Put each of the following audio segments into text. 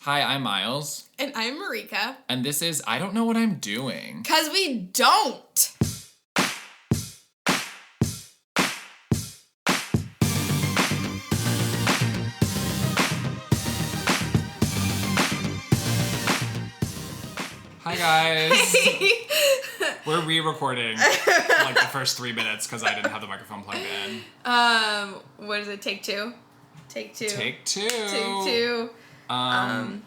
Hi, I'm Miles. And I'm Marika. And this is I Don't Know What I'm Doing. 'Cause we don't! Hi, guys. Hey. We're re-recording like the first 3 minutes because I didn't have the microphone plugged in. What is it? Take two? Take two. Take two.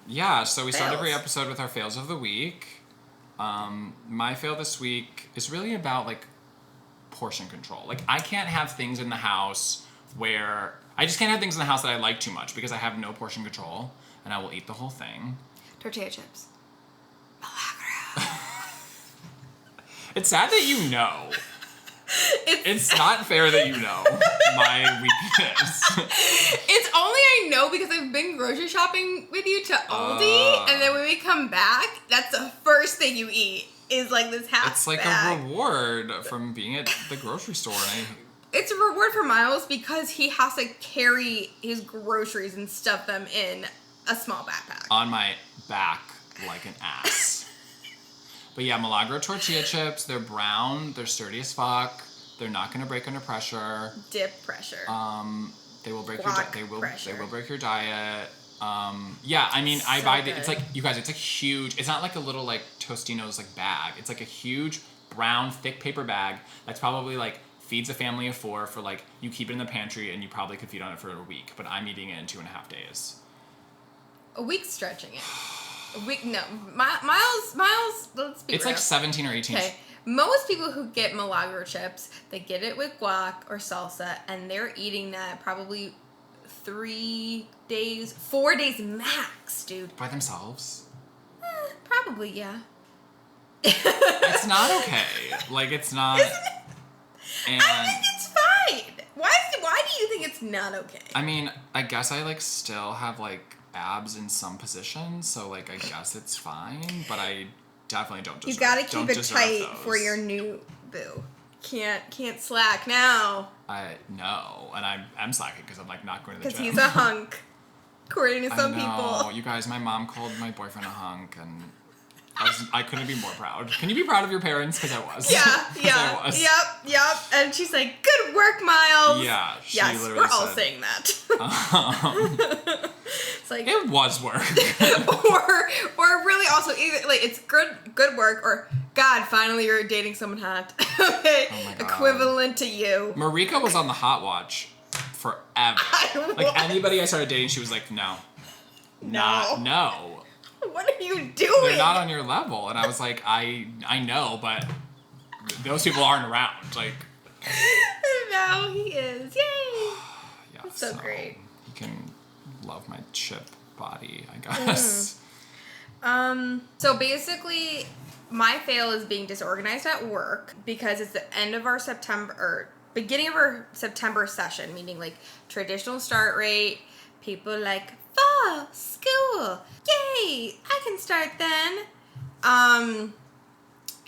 Yeah, so we start fails. every episode with our fails of the week. My fail this week is really about like portion control. Like I can't have things in the house where I just can't have things in the house that I like too much because I have no portion control and I will eat the whole thing. Tortilla chips. It's sad that you know. It's not fair that you know my weakness. It's only I know because I've been grocery shopping with you to Aldi, and then when we come back, that's the first thing you eat is like this half It's like bag. a reward from being at the grocery store. And It's a reward for Miles because he has to carry his groceries and stuff them in a small backpack. on my back like an ass. But yeah, Milagro tortilla chips, they're brown, they're sturdy as fuck, they're not gonna break under pressure. Dip pressure. They will break Guac they will pressure. break your diet. Yeah, I mean, I So buy good. it's like, you guys, it's like huge. It's not like a little like Tostino's like bag. It's like a huge brown thick paper bag that's probably like feeds a family of 4 for like, you keep it in the pantry and you probably could feed on it for a week, but I'm eating it in 2.5 days. A week stretching it. A week, no. Miles, let's be It's real. like 17 or 18. Okay, most people who get Milagro chips, they get it with guac or salsa, and they're eating that probably 3 days, 4 days max, dude. By themselves? Probably, yeah. It's not okay. Like, it's not. Isn't it? And I think it's fine. Why do you think it's not okay? I mean, I guess I like still have like abs in some positions, so like I guess it's fine, but I definitely don't deserve. You gotta keep it tight those. for your new boo. Can't slack now. I know, and I'm slacking because I'm like not going to the Because gym. he's a hunk. According to some I know. people. You guys, my mom called my boyfriend a hunk, and I couldn't be more proud. Can you be proud of your parents? Because I was. Yeah, 'Cause yeah. I was. Yep. And she's like, good work, Miles. Yeah, she yes, literally we're all said, saying that. It's like, It was work. or really also either like it's good work or God, finally you're dating someone hot. Okay, Oh my God. equivalent to you. Marika was on the hot watch forever. Like anybody I started dating, she was like, no. No. What are you doing? They're not on your level. And I was like, I know, but those people aren't around. Like, Now he is. Yay! yeah. That's so great. You can love my chip body, I guess. So basically, my fail is being disorganized at work because it's the end of our September or beginning of our September session, meaning like traditional start rate. People like fall school, yay! I can start then.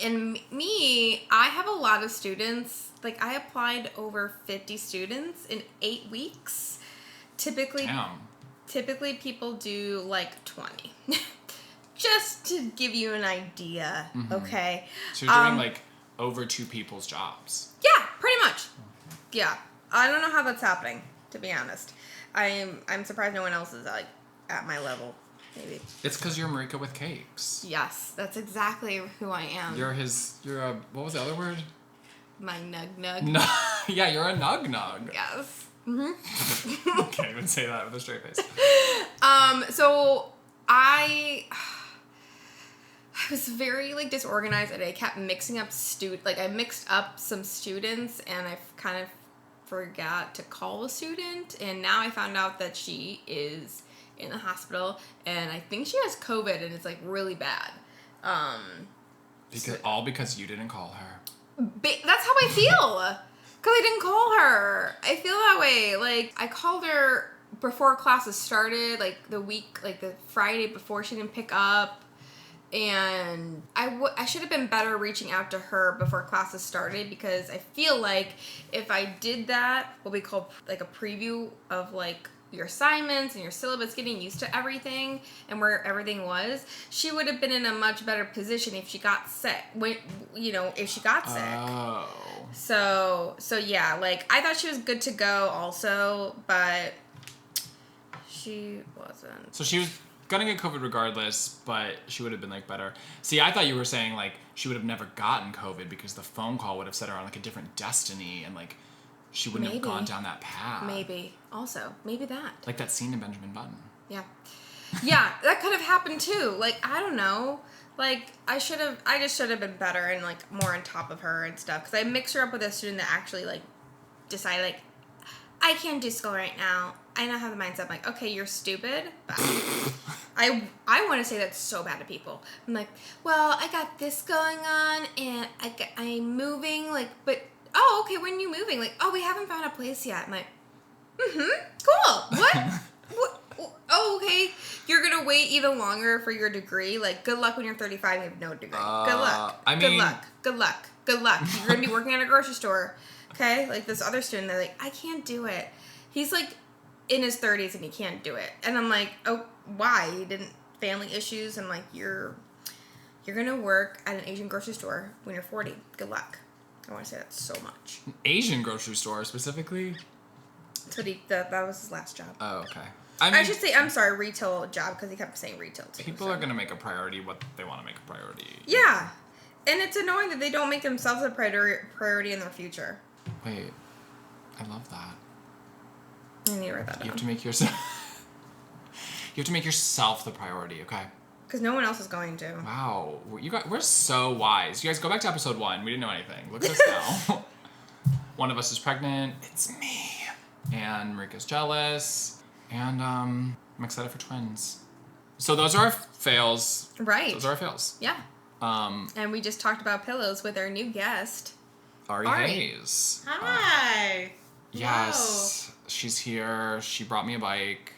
And me, I have a lot of students. Like I applied over 50 students in 8 weeks. Typically people do like 20. Just to give you an idea, okay? So you're doing like over 2 people's jobs. Yeah, pretty much. Yeah, I don't know how that's happening, to be honest. I'm surprised no one else is like at my level. Maybe. It's because you're Marika with cakes. Yes, that's exactly who I am. You're a, what was the other word? My nug. No, yeah, you're a nug. Yes. Can't even say that with a straight face. So I was very like disorganized and I kept mixing up I mixed up some students and I kind of forgot to call a student, and now I found out that she is in the hospital and I think she has COVID and it's like really bad. Because you didn't call her. That's how I feel. Because I didn't call her. I feel that way. Like, I called her before classes started, like the Friday before she didn't pick up. And I should have been better reaching out to her before classes started because I feel like if I did that, what we call like a preview of like your assignments and your syllabus, getting used to everything and where everything was, she would have been in a much better position if she got sick. If she got sick. Oh. So yeah, like, I thought she was good to go also, but she wasn't. So she was gonna get COVID regardless, but she would have been, like, better. See, I thought you were saying, like, she would have never gotten COVID because the phone call would have set her on, like, a different destiny, and, like, she wouldn't have gone down that path. Maybe. Also, maybe that. Like that scene in Benjamin Button. Yeah. Yeah, that could have happened too. Like, I don't know. Like, I just should have been better and, like, more on top of her and stuff. Because I mixed her up with a student that actually, like, decided, like, I can't do school right now. I now have the mindset, I'm like, okay, you're stupid. But I want to say that's so bad to people. I'm like, well, I got this going on, and I'm moving, like, but, oh, okay, when are you moving? Like, oh, we haven't found a place yet. I'm like, cool. What? Oh, okay. You're going to wait even longer for your degree? Like, good luck when you're 35 and you have no degree. Good luck. Good luck. You're going to be working at a grocery store. Okay? Like, this other student, they're like, I can't do it. He's, like, in his 30s and he can't do it. And I'm like, oh, why? You didn't, family issues? I'm like, you're going to work at an Asian grocery store when you're 40. Good luck. I want to say that so much. An Asian grocery store, specifically? So that was his last job. Oh, okay. I should say, I'm sorry, retail job, because he kept saying retail too. People are going to make a priority what they want to make a priority. Yeah. And it's annoying that they don't make themselves a priority in their future. Wait. I love that. I need to write that down. You have to make yourself... you have to make yourself the priority, okay? Because no one else is going to. Wow. We're so wise. You guys, go back to episode 1. We didn't know anything. Look at us now. One of us is pregnant. It's me. And Marika's jealous. And I'm excited for twins. So those are our fails. Right. Those are our fails. Yeah. And we just talked about pillows with our new guest, Ari Hayes. Hi. Yes. Whoa. She's here. She brought me a bike.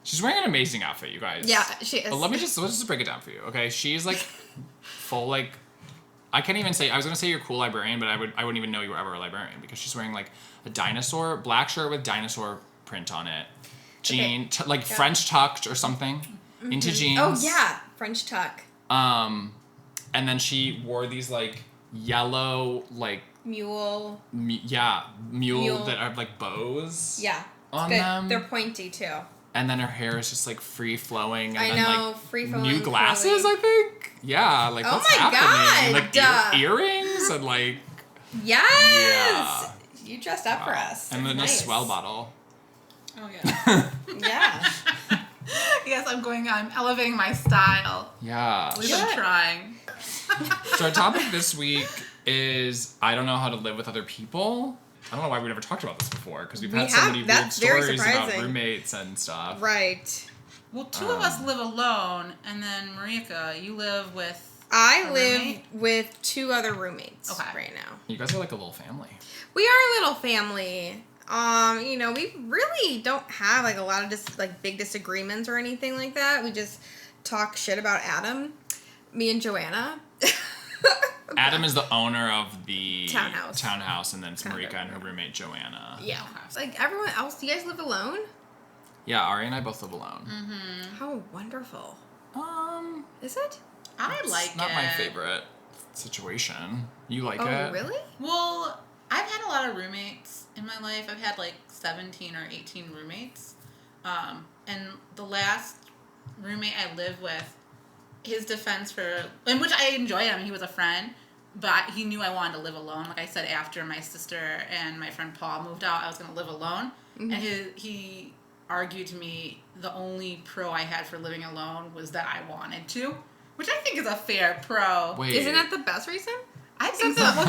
She's wearing an amazing outfit, you guys. Yeah, she is. But let's just break it down for you, okay? She's like full, like, I can't even say, I was gonna say you're a cool librarian, but I wouldn't even know you were ever a librarian, because she's wearing like a dinosaur, black shirt with dinosaur print on it. Jean, French tucked or something into jeans. Oh yeah, French tuck. And then she wore these like yellow like mule that are like bows. Yeah, on good. them. They're pointy too. And then her hair is just like free flowing. And like, free flowing. New glasses, curly. I think. Yeah, like what's happening? And, like earrings and like. Yes. Yeah. You dressed up for us. And then nice. A swell bottle. Oh yeah. Yeah. Yes, I'm elevating my style. Yeah. At least I'm trying. So our topic this week is I don't know how to live with other people. I don't know why we never talked about this before, because we've had so many weird stories about roommates and stuff. Right. Well, two of us live alone, and then Marika, you live with I live with two other roommates right now. You guys are like a little family. We are a little family. We really don't have like a lot of big disagreements or anything like that. We just talk shit about Adam, me and Joanna. Adam is the owner of the townhouse, and then it's Marika and her roommate Joanna. Yeah. Like everyone else, you guys live alone? Yeah, Ari and I both live alone. Mm-hmm. How wonderful. Is it? I like it. Not my favorite situation. You like it? Oh, really? Well, I've had a lot of roommates in my life. I've had like 17 or 18 roommates. And the last roommate I lived with, his defense in which I enjoy him, he was a friend, but he knew I wanted to live alone. Like I said, after my sister and my friend Paul moved out, I was going to live alone. Mm-hmm. And he argued to me the only pro I had for living alone was that I wanted to, which I think is a fair pro. Wait. Isn't that the best reason? I think so. Well,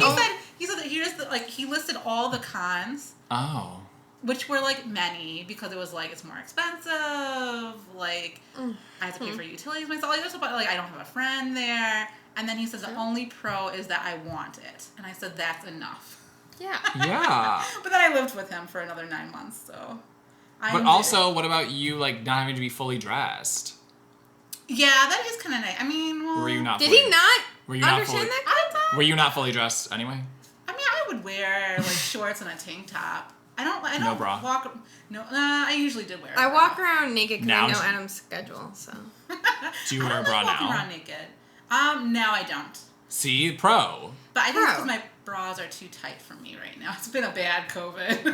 he said that he listed all the cons. Oh. Which were like many, because it was like it's more expensive, like I have to pay for utilities myself, like I don't have a friend there. And then he said the only pro is that I want it, and I said that's enough. Yeah. Yeah. But then I lived with him for another 9 months, so. But also, what about you like not having to be fully dressed? Yeah, that is kind of nice. I mean, well, were you not? Did he not understand that? Were you not fully dressed anyway? I mean, I would wear like shorts and a tank top. I don't No bra. walk. No, I usually did wear. I walk around naked because I Now- know Adam's schedule. So Do you wear a I bra don't like walking now? around naked. Now I don't. See, pro. But I think it's Pro. because my bras are too tight for me right now. It's been a bad COVID.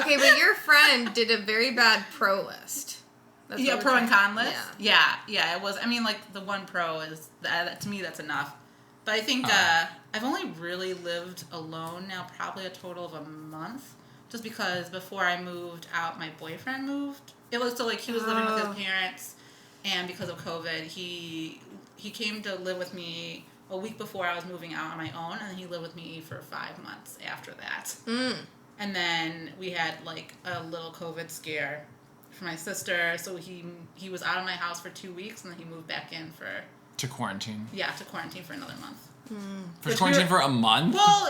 okay, but your friend did a very bad pro list. That's Yeah, what pro we're and trying- con list. Yeah, it was. I mean, like the one pro is that to me that's enough. But I think I've only really lived alone now, probably a total of a month, just because before I moved out, my boyfriend moved. It was so like he was living with his parents, and because of COVID, he came to live with me a week before I was moving out on my own, and he lived with me for 5 months after that. And then we had like a little COVID scare for my sister, so he was out of my house for 2 weeks, and then he moved back in To quarantine. to quarantine for another month. For quarantine for a month? Well,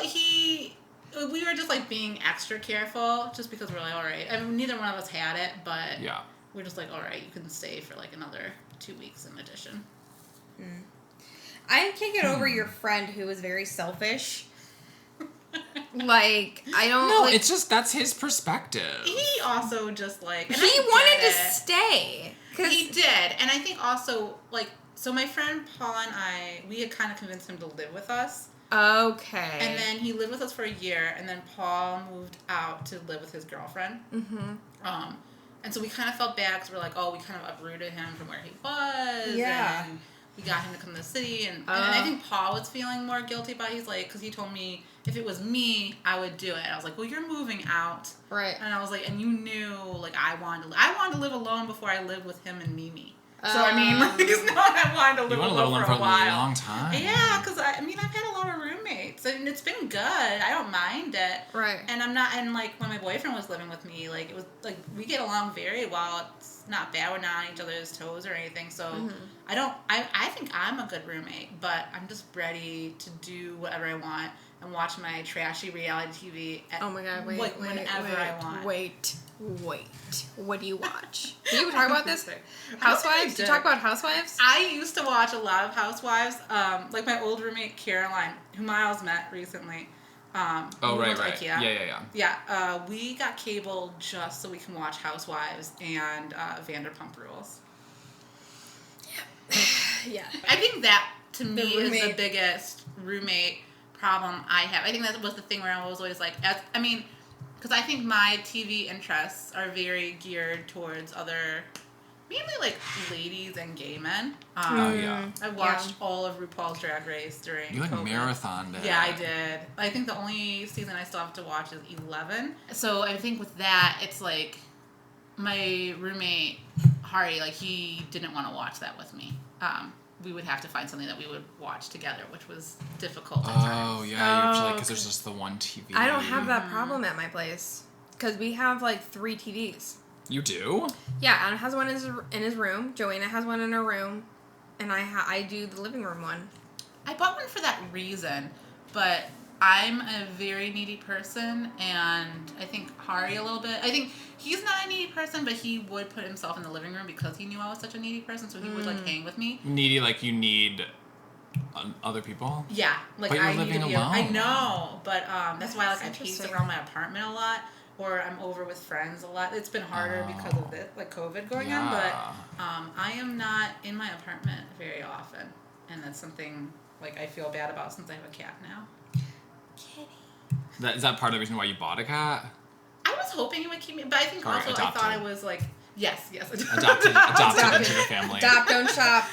we were just like being extra careful, just because we're like, all right. I mean, neither one of us had it, but Yeah. we're just like, all right, you can stay for like another 2 weeks in addition. I can't get over your friend who was very selfish. Like, I don't. No, like, it's just that's his perspective. He also just like and he I wanted get to it. stay. 'Cause He did, and I think also like so. My friend Paul and I, we had kind of convinced him to live with us. Okay. And then he lived with us for a year, and then Paul moved out to live with his girlfriend. Mm-hmm. And so we kind of felt bad because we're like, oh, we kind of uprooted him from where he was. Yeah. And we got him to come to the city. And I think Paul was feeling more guilty about it. He's like, because he told me if it was me, I would do it. I was like, well, you're moving out. Right. And I was like, and you knew, like, I wanted to live alone before I lived with him and Mimi. So, I mean, like, it's not I wanted to live You want to live alone alone for a while. long time. Yeah, because I mean, I've had a lot of roommates, and it's been good. I don't mind it. Right. And I'm not, and like when my boyfriend was living with me, like it was like we get along very well. It's not bad. We're not on each other's toes or anything. So I think I'm a good roommate, but I'm just ready to do whatever I want and watch my trashy reality TV. Oh my god! Wait, like, wait, whenever wait, I want. Wait. What do you watch? Did you talk about this? I don't think Housewives? I Did you did. talk about Housewives? I used to watch a lot of Housewives. Like my old roommate Caroline, who Miles met recently. Oh, we right, went to right. IKEA. Yeah. Yeah, we got cable just so we can watch Housewives and Vanderpump Rules. Yeah. I think that, to me, is the roommate. biggest roommate problem I have. I think that was the thing where I was always like, because I think my TV interests are very geared towards other, mainly like ladies and gay men. Oh, yeah. I watched all of RuPaul's Drag Race during You like COVID. marathoned it. Yeah, I did. I think the only season I still have to watch is 11. So I think with that, it's like my roommate, Hari, like he didn't want to watch that with me. We would have to find something that we would watch together, which was difficult at times. Oh, yeah. You have to, Oh, like, because there's just the one TV. I don't have that problem at my place because we have like 3 TVs. You do? Yeah, Adam has one in his room. Joanna has one in her room, and I do the living room one. I bought one for that reason, but I'm a very needy person, and I think Hari a little bit. I think he's not a needy person, but he would put himself in the living room because he knew I was such a needy person, so he would like hang with me. Needy, like you need other people? Yeah, like But you're I need living to be. alone. I know, but that's why like That's I pace interesting. around my apartment a lot, or I'm over with friends a lot. It's been harder because of this, like COVID going on, but I am not in my apartment very often, and that's something like I feel bad about since I have a cat now. Is that part of the reason why you bought a cat? I was hoping it would keep me, but I think Or also adopted. I thought it was like yes, Adopted into the family. Stop, don't shop.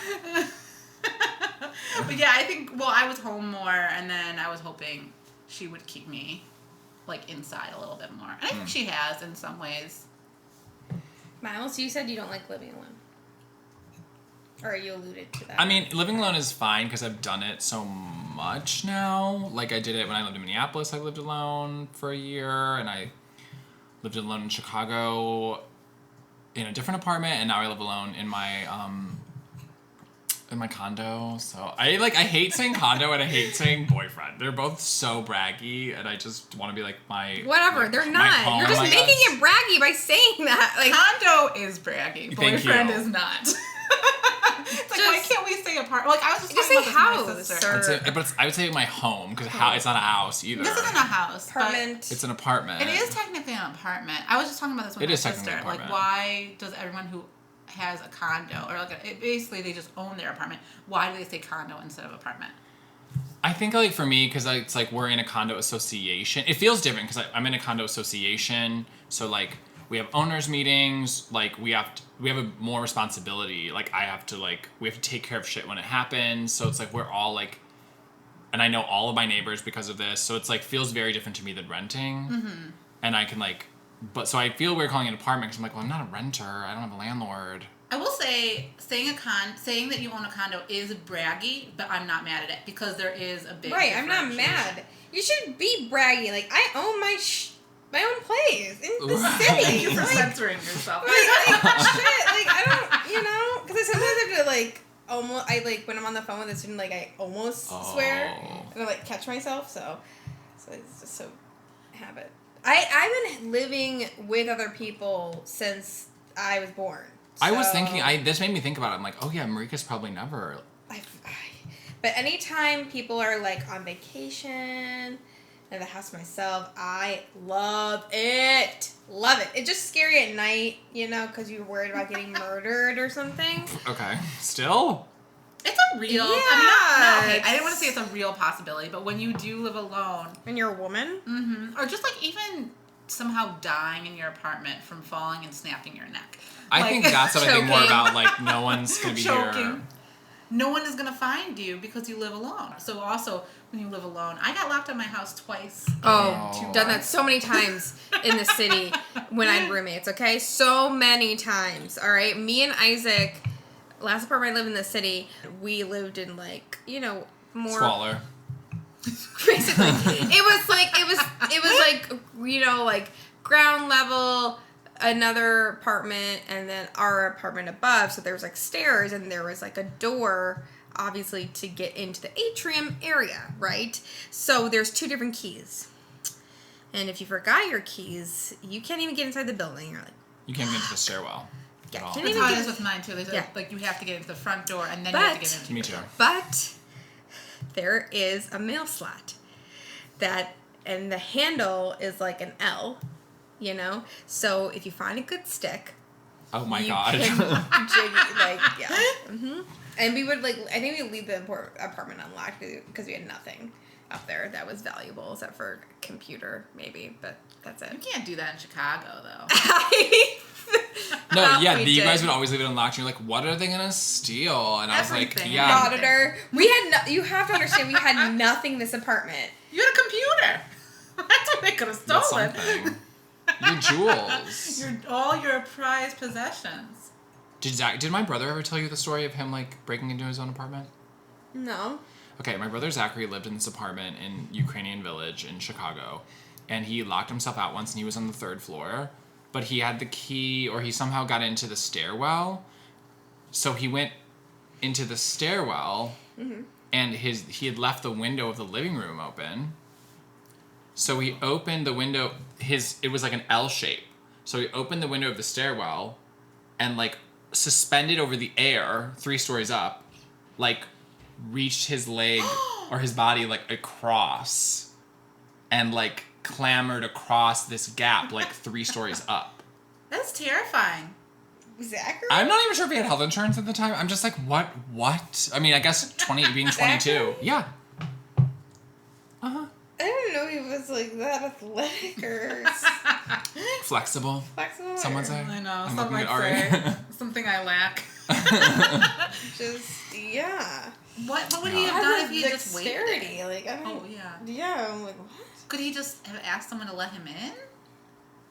But yeah, I think I was home more, and then I was hoping she would keep me like inside a little bit more, and I think she has in some ways. Miles, you said you don't like living alone. Or you alluded to that. I mean, living alone is fine because I've done it so much now. Like, I did it when I lived in Minneapolis. I lived alone for a year, and I lived alone in Chicago in a different apartment, and now I live alone in my condo. So I hate saying condo and I hate saying boyfriend. They're both so braggy, and I just want to be like my Whatever, like, they're my not. home, You're just I making guess. it braggy by saying that. Like, Condo is braggy. Thank Boyfriend you. is not. It's like, Just- why can't we say apartment? Like, I was just Just talking say about this with my house, sister. I would say my home because it's not a house either. This isn't a house. Apartment. It's an apartment. It is technically an apartment. I was just talking about this with It my is technically sister. an Like, apartment. why does everyone who has a condo or basically they just own their apartment? Why do they say condo instead of apartment? I think like for me, because it's like we're in a condo association. It feels different because I'm in a condo association. So like we have owners meetings. Like we have a more responsibility. Like we have to take care of shit when it happens. So it's like we're all like, and I know all of my neighbors because of this. So it's like feels very different to me than renting. Mm-hmm. And I can like, but so I feel weird calling it an apartment because I'm like, well, I'm not a renter. I don't have a landlord. I will say saying that you own a condo is braggy, but I'm not mad at it because there is a big Right, I'm not mad. You should be braggy. Like, I own my own place in the city. Thank you for Like, censoring yourself. shit, like, I don't, because I sometimes have to, like, when I'm on the phone with a student, like, I almost swear, and I, like, catch myself, so it's just so habit. I've been living with other people since I was born. I was thinking, this made me think about it. I'm like, oh yeah, Marika's probably never. But anytime people are, like, on vacation, in the house myself, I love it. Love it. It's just scary at night, because you're worried about getting murdered or something. Okay. Still? It's a real. Yeah, I didn't want to say it's a real possibility, but when you do live alone, and you're a woman, or just like even somehow dying in your apartment from falling and snapping your neck. I think that's what I think more about. Like, no one's gonna be here. No one is gonna find you because you live alone. So also, when you live alone, I got locked out of my house twice. done that so many times in the city when I had roommates. Okay, so many times. All right, me and Isaac, last apartment I lived in the city, we lived in more Smaller. basically. it was like ground level, another apartment, and then our apartment above. So there was like stairs, and there was like a door, obviously, to get into the atrium area, right? So there's 2 different keys, and if you forgot your keys, you can't even get inside the building. You're like, You can't get into the stairwell. Yeah, at all. can't That's even how it get is with mine too. Yeah. Like you have to get into the front door and then you have to get into. Me too. But there is a mail slot and the handle is like an L, So if you find a good stick, Oh my you god. can jig, Mm-hmm. And we would I think we would leave the apartment unlocked because we had nothing up there that was valuable except for a computer maybe, but that's it. You can't do that in Chicago though. No, yeah, you did. guys would always leave it unlocked. And you're like, what are they gonna steal? And I was like, Everything. yeah. Auditor. We had you have to understand we had nothing in this apartment. You had a computer. That's what they could have That's stolen. something. Your jewels. All your prized possessions. Did my brother ever tell you the story of him breaking into his own apartment? No. Okay, my brother Zachary lived in this apartment in Ukrainian Village in Chicago, and he locked himself out once, and he was on the 3rd floor, but he had the key, or he somehow got into the stairwell, so he went into the stairwell, and he had left the window of the living room open, so he opened the window, it was like an L shape, so he opened the window of the stairwell, and suspended over the air, 3 stories up, reached his leg or his body across and clambered across this gap 3 stories up. That's terrifying. Zachary? I'm not even sure if he had health insurance at the time. I'm just like, what? I mean, I guess being 22. Zachary? Yeah. Uh-huh. I didn't know he was that athletic or Flexible. flexible. Some would or say. I know. I'm Some looking might at Ari. say something I lack. Just yeah. What would he No. have done if he just waited? Dexterity. I don't. Oh yeah. Yeah. I'm like, what? Could he just have asked someone to let him in?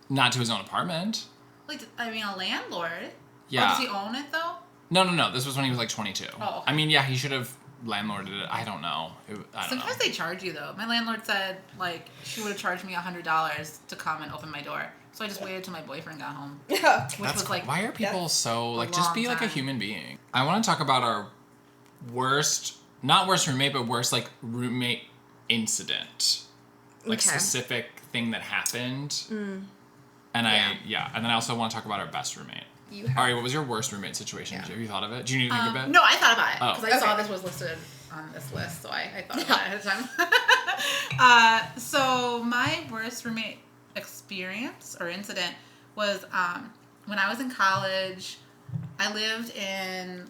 Not to his own apartment. A landlord. Yeah. Or does he own it though? No. This was when he was 22. Oh, okay. I mean, yeah, he should have landlorded it. I don't know. Sometimes they charge you though. My landlord said she would have charged me $100 to come and open my door. So I just waited till my boyfriend got home. Yeah. Which was why are people so just long be a time. human being? I want to talk about our not worst roommate, but worst roommate incident, Okay. specific thing that happened. And Yeah. and then I also want to talk about our best roommate. you have. All right, what was your worst roommate situation? Yeah. Have you thought of it? Do you need to think of it? No, I thought about it Oh. because I saw Okay. this was listed on this list, so I thought about it ahead of time. So my worst roommate experience or incident was when I was in college. I lived in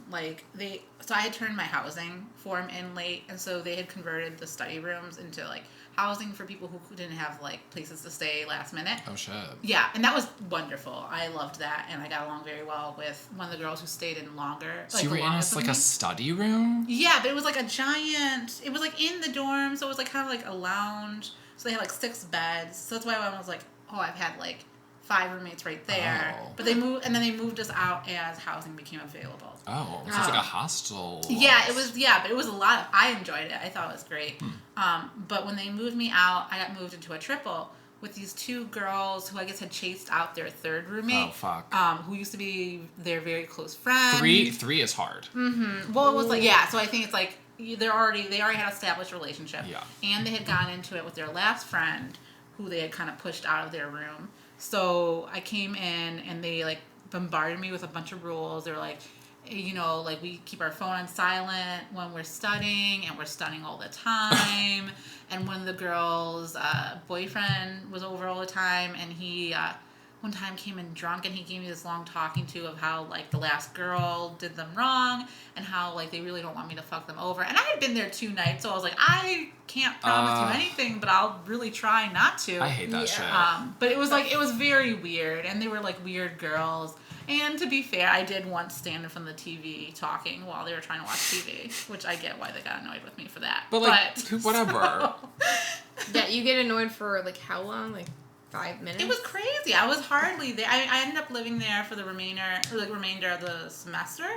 so I had turned my housing form in late, and so they had converted the study rooms into housing for people who didn't have places to stay last minute. Oh shit. Yeah, and that was wonderful. I loved that, and I got along very well with one of the girls who stayed in longer. So you were in a a study room? Yeah, but it was a giant. It was in the dorm, so it was kind of a lounge. So they had 6 beds. So that's why I was oh, I've had 5 roommates right there. Oh. But they moved us out as housing became available. Oh, so it's like a hostel. Yeah, it was. Yeah, but it was a lot. I enjoyed it. I thought it was great. But when they moved me out, I got moved into a triple with these 2 girls who I guess had chased out their 3rd roommate. Oh fuck. Who used to be their very close friend. 3 is hard. Well, it was so I think it's they already had established a relationship. Yeah. And they had gotten into it with their last friend, who they had kind of pushed out of their room. So I came in and they bombarded me with a bunch of rules. They were we keep our phone on silent when we're studying, and we're studying all the time. And one of the girls' boyfriend was over all the time, and he one time came in drunk, and he gave me this long talking to of how the last girl did them wrong, and how they really don't want me to fuck them over. And I had been there 2 nights, so I was I can't promise you anything, but I'll really try not to. I hate that shit. But it was it was very weird, and they were weird girls. And to be fair, I did once stand in front of the TV talking while they were trying to watch TV, which I get why they got annoyed with me for that. But whatever. Yeah, you get annoyed for how long? 5 minutes? It was crazy. I was hardly there. I ended up living there for the remainder of the semester,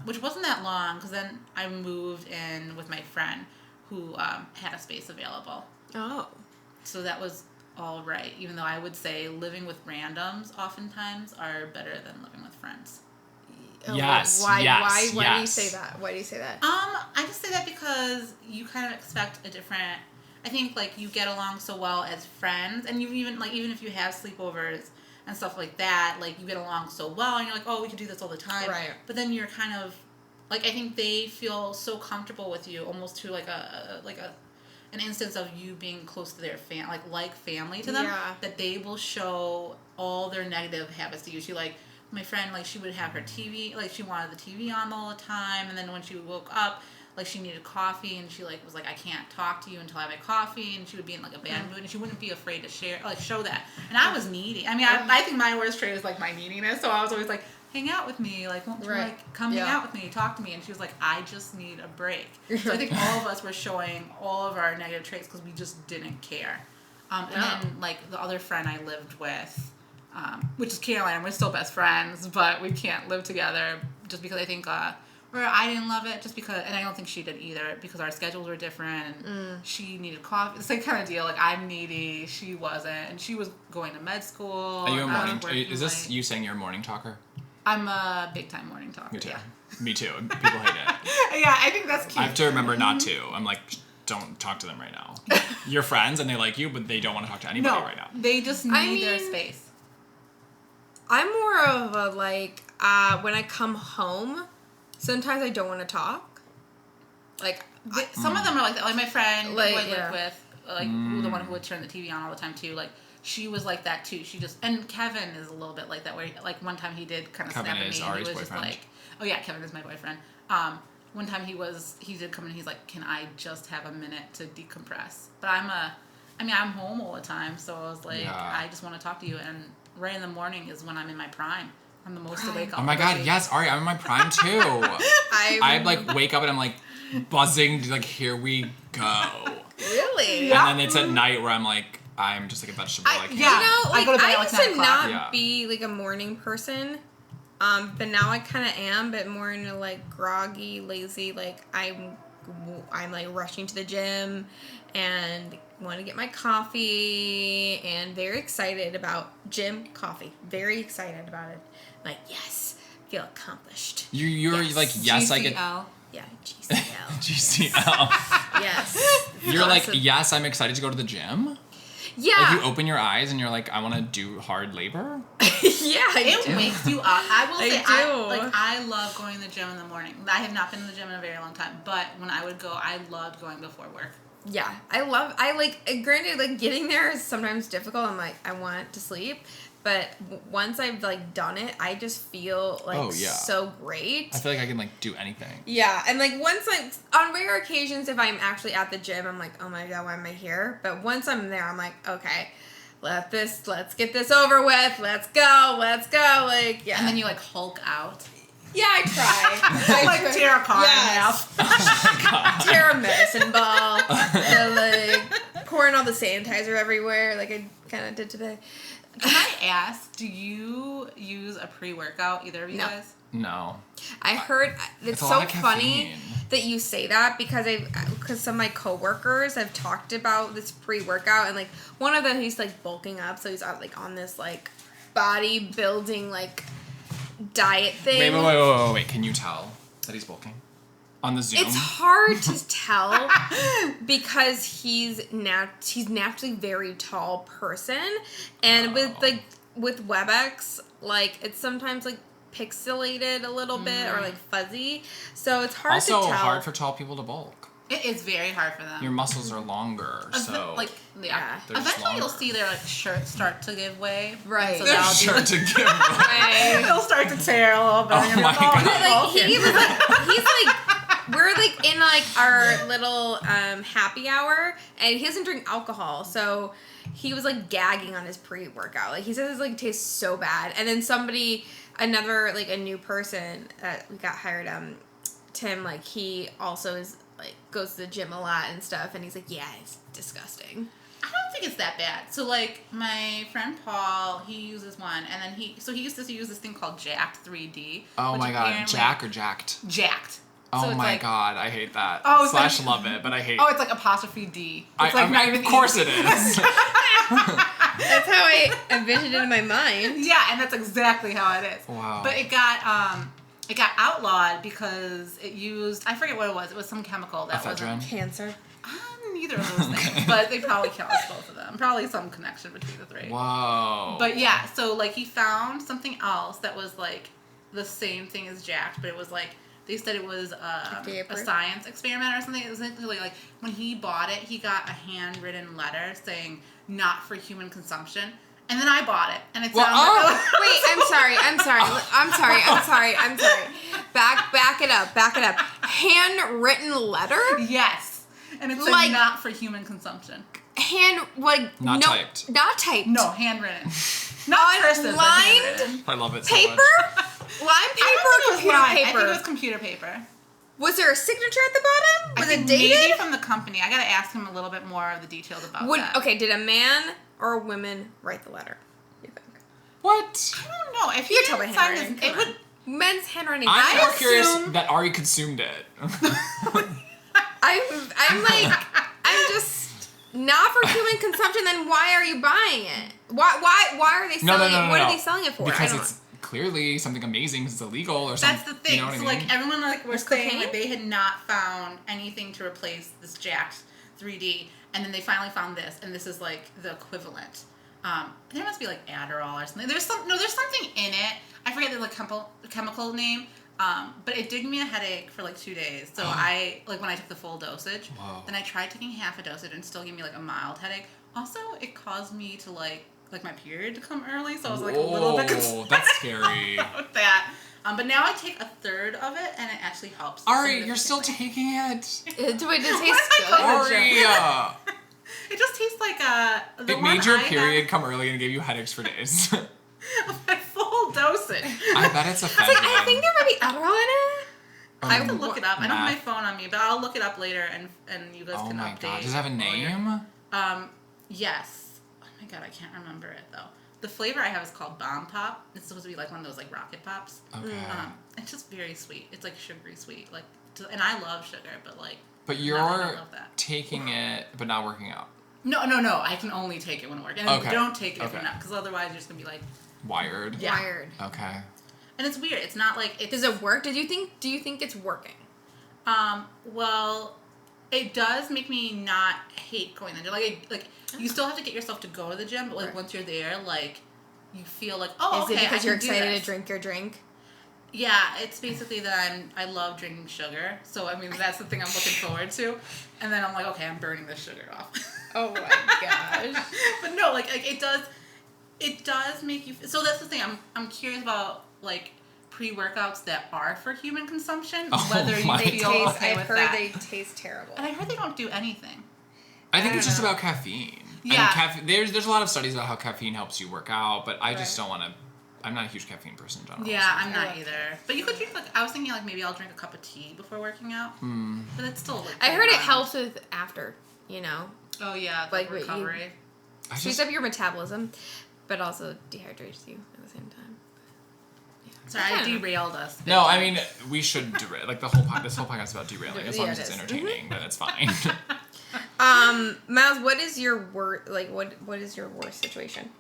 which wasn't that long, because then I moved in with my friend who had a space available. Oh. So that was all right, even though I would say living with randoms oftentimes are better than living with friends. Yes. Why yes. do you yes. say that? Why do you say that? I just say that because you kind of expect a different. I think you get along so well as friends, and you even if you have sleepovers and stuff like that, you get along so well, and you're oh, we could do this all the time. Right. But then you're kind of I think they feel so comfortable with you, almost to an instance of you being close to their family to them, Yeah. that they will show all their negative habits to you. She my friend, she would have her TV, she wanted the TV on all the time, and then when she woke up, she needed coffee, and she was I can't talk to you until I have my coffee, and she would be in a bad mood, and she wouldn't be afraid to show that. And I was needy. I mean, I think my worst trait is my neediness, so I was always hang out with me, won't you come hang out with me, talk to me? And she was I just need a break. So I think all of us were showing all of our negative traits because we just didn't care. And then the other friend I lived with, which is Caroline, we're still best friends, but we can't live together just because I think or I didn't love it, just because, and I don't think she did either, because our schedules were different, and she needed coffee. It's kind of deal, I'm needy, she wasn't, and she was going to med school. Are you a and I was morning? working Is this late. you saying you're a morning talker? I'm a big time morning talker. Me too. Yeah. Me too. People hate it. Yeah, I think that's cute. I have to remember not to. I'm don't talk to them right now. You're friends and they like you, but they don't want to talk to anybody right now. They just need their space. I'm more of a when I come home, sometimes I don't want to talk. Some of them are like that. My friend who I lived yeah. with, the one who would turn the TV on all the time too, she was like that too. She just, and Kevin is a little bit like that, where one time he did kind of snap at me. Kevin is And Ari's he was boyfriend. just oh yeah, Kevin is my boyfriend. One time he did come in and he's can I just have a minute to decompress? But I'm home all the time, so I was I just want to talk to you, and right in the morning is when I'm in my prime. I'm the most awake. Oh my god, yes, Ari, I'm in my prime too. I wake up and I'm buzzing, here we go. Really? Yeah. And then it's at night where I'm just a vegetable. I can't. I go to bed I at used 9 to o'clock. not be a morning person, but now I kind of am, but more into groggy, lazy. I'm rushing to the gym and want to get my coffee, and very excited about gym coffee. Very excited about it. Yes, feel accomplished. You're yes, I get. GCL. Yeah, GCL. GCL. Yes. You're Awesome. yes, I'm excited to go to the gym. Yeah. Like you open your eyes and you're like, I want to do hard labor. Yeah, I do. It wakes you up. I will say, do. I love going to the gym in the morning. I have not been to the gym in a very long time, but when I would go, I loved going before work. Yeah, granted, like, getting there is sometimes difficult. I'm like, I want to sleep. But once I've, like, done it, I just feel, like, so great. I feel like I can, like, do anything. Yeah, and, like, once, like, on rare occasions, if I'm actually at the gym, I'm like, oh my god, why am I here? But once I'm there, I'm like, okay, let's get this over with. Let's go. Like, yeah. And then you, like, Hulk out. Yeah, I try. Like, tear a car in half. Oh my god. Tear a medicine ball. And, like, pouring all the sanitizer everywhere, like I kind of did today. Can I ask, do you use a pre-workout, either of you guys? No. I heard it's a so lot of funny caffeine. that you say that because some of my coworkers have talked about this pre-workout, and like one of them, he's like bulking up, so he's like on this like bodybuilding like diet thing. Wait. Can you tell that he's bulking on the Zoom? It's hard to tell because he's naturally very tall person, and with WebEx, like it's sometimes like pixelated a little bit or like fuzzy, so it's hard to tell. Also hard for tall people to bulk. It is very hard for them. Your muscles are longer, so like Yeah. They're just eventually you'll longer. see their like shirts start to give way. Right. So Their that'll Sure be, to give way. they'll start to tear a little bit. Oh and you're my like, God. But, like okay. he was like he's like we're like in like our little happy hour, and he doesn't drink alcohol, so he was like gagging on his pre-workout. Like he says it like tastes so bad. And then another like a new person that we got hired, Tim, like he also is like goes to the gym a lot and stuff, and he's like, yeah, it's disgusting. I don't think it's that bad. So like my friend Paul, he uses one, and then he used to use this thing called Jacked 3D. Oh which my god, apparently- Jack or Jacked? Jacked. Oh So it's my like- god, I hate that. Oh, it's Slash like- love it, but I hate. Oh, it's like apostrophe D. It's like not even of course E. it is. That's how I envisioned it in my mind. Yeah, and that's exactly how it is. Wow. But it got outlawed because it used, I forget what it was. It was some chemical that was Ephedrine? Cancer. neither of those things, but they probably killed us both of them. Probably some connection between the three. Whoa. But yeah, so like he found something else that was like the same thing as Jacked, but it was like they said it was FDA a approved? science experiment or something. It was like when he bought it, he got a handwritten letter saying not for human consumption. And then I bought it, and it sounded Wait, I'm sorry. Back it up. Handwritten letter? Yes. And it's Like- like not for human consumption. Not typed. Not typed. No, handwritten. Not cursive, but Lined? handwritten. I love it so Paper? much. Lime I paper don't or think it was computer lined. I paper? think it was computer paper. Was there a signature at the bottom? Was I think it dated? maybe from the company. I gotta ask him a little bit more of the details about that. Okay, did a man or a woman write the letter? You think? What? I don't know. If You he can tell didn't by sign handwriting. his, it Come would. on. Men's handwriting. I'm more assume- curious that Ari consumed it. I'm like, I'm just not for human consumption. Then why are you buying it? Why are they selling it? What are they selling it for? Because I don't it's clearly something amazing. It's illegal or something. That's the thing. You know what So I mean? like everyone was With saying cocaine? that they had not found anything to replace this Jacked 3D, and then they finally found this, and this is like the equivalent. There must be like Adderall or something. There's something in it. I forget the chemical name. But it did me a headache for like 2 days. So I when I took the full dosage. Whoa. Then I tried taking half a dosage and still gave me like a mild headache. Also, it caused me to like my period to come early, so I was like a little bit concerned that's scary. about that. But now I take a third of it, and it actually helps. Ari, you're still taking it. Does it What taste am I good? calling Ari, It just tastes like the it one made your I period come early and gave you headaches for days. had my full dosage. I bet it's a I was like, I think there might be Adderall in it. I have to look it up. I don't have my Math. phone on me, but I'll look it up later, and you guys Oh can my update. god, does it have a while you're- name? Yes. Oh my god, I can't remember it though. The flavor I have is called Bomb Pop. It's supposed to be like one of those like rocket pops. Okay. It's just very sweet. It's like sugary sweet. Like, and I love sugar, but like. But no, I you're don't love that. taking it, but not working out. No. I can only take it when I work, and Okay. don't take it if Okay. you're not, because otherwise you're just gonna be like. Wired. Yeah. Wired. Okay. And it's weird. It's not like it's. Does it work? Do you think it's working? Well, it does make me not hate going to the gym. Like you still have to get yourself to go to the gym, but like once you're there, like you feel like, oh, okay, Is it because you're I can do excited this. to drink your drink? Yeah, it's basically that I love drinking sugar, so I mean that's the thing I'm looking forward to, and then I'm like, okay, I'm burning this sugar off. Oh my gosh! But no, like it does make you. So that's the thing. I'm curious about like pre-workouts that are for human consumption, whether you feel okay with that. They taste terrible. And I heard they don't do anything. I think I it's don't just know. about caffeine. Yeah. And there's a lot of studies about how caffeine helps you work out, but I just don't want to. I'm not a huge caffeine person in general. Yeah, so. I'm not either. But you could drink, like, I was thinking, like, maybe I'll drink a cup of tea before working out. But it's still, like... I heard it helps with after, Oh, yeah, like, recovery. Speeds up your metabolism, but also dehydrates you at the same time. Sorry, I derailed us. No, I mean, we should derail. Like, this whole podcast is about derailing. As long as it's it is. entertaining, then it's fine. Miles, what is your worst, what is your worst situation?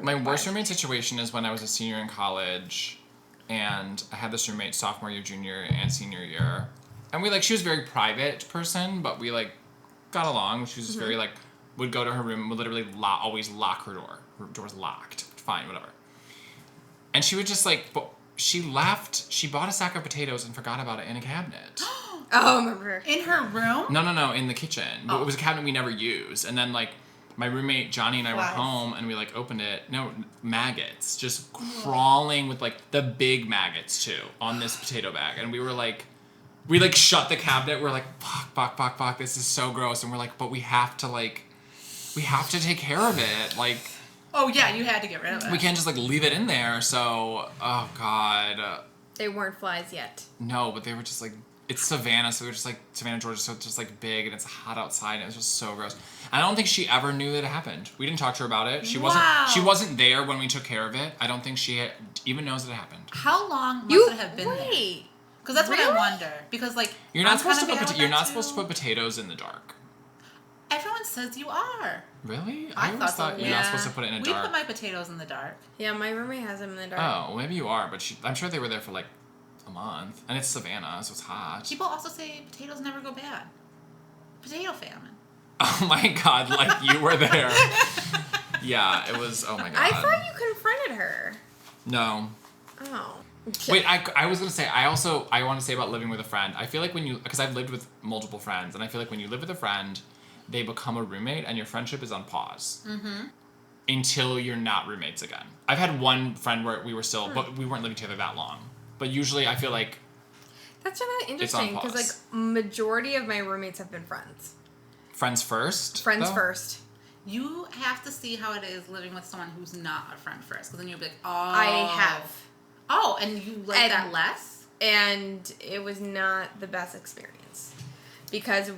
My worst roommate situation is when I was a senior in college, and I had this roommate sophomore year, junior, and senior year. And she was a very private person, but we, got along. She was just very, would go to her room, would literally always lock her door. Her door's locked. Fine, whatever. And she would just, she left, she bought a sack of potatoes and forgot about it in a cabinet. Oh, I remember. In her room? No, in the kitchen. But it was a cabinet we never used. And then, my roommate Johnny and I were home, and we opened it. No, maggots just crawling with the big maggots too on this potato bag, and we were we shut the cabinet. We're like, fuck, this is so gross, and we're like, but we have to take care of it. Oh yeah, you had to get rid of it. We can't just leave it in there. So, oh god, They weren't flies yet. no, but they were just it's Savannah, so we were just Savannah, Georgia, so it's just big and it's hot outside and it was just so gross. I don't think she ever knew that it happened. We didn't talk to her about it. She wasn't there when we took care of it. I don't think she even knows that it happened. How long must it have been there? Wait. Because that's what I wonder. Because you're not I'm supposed to kinda bad put with you're that not too. supposed to put potatoes in the dark. Everyone says you are. Really? I always thought so, thought you're not yeah. supposed to put it in a We dark. put my potatoes in the dark. Yeah, my roommate has them in the dark. Oh, well, maybe you are, but I'm sure they were there for a month, and it's Savannah, so it's hot. People also say potatoes never go bad. Potato famine. Oh my god, you were there. Yeah, it was. Oh my god. I thought you confronted her. No. Oh. Wait, I was gonna say, I want to say about living with a friend. I feel like because I've lived with multiple friends, and I feel like when you live with a friend, they become a roommate, and your friendship is on pause. Mm-hmm. Until you're not roommates again. I've had one friend where we were still, but we weren't living together that long. But usually I feel like That's really interesting because majority of my roommates have been friends. Friends first? Friends though? first. You have to see how it is living with someone who's not a friend first. Because then you'll be like, oh. I have. Oh, and you like that less? And it was not the best experience. Because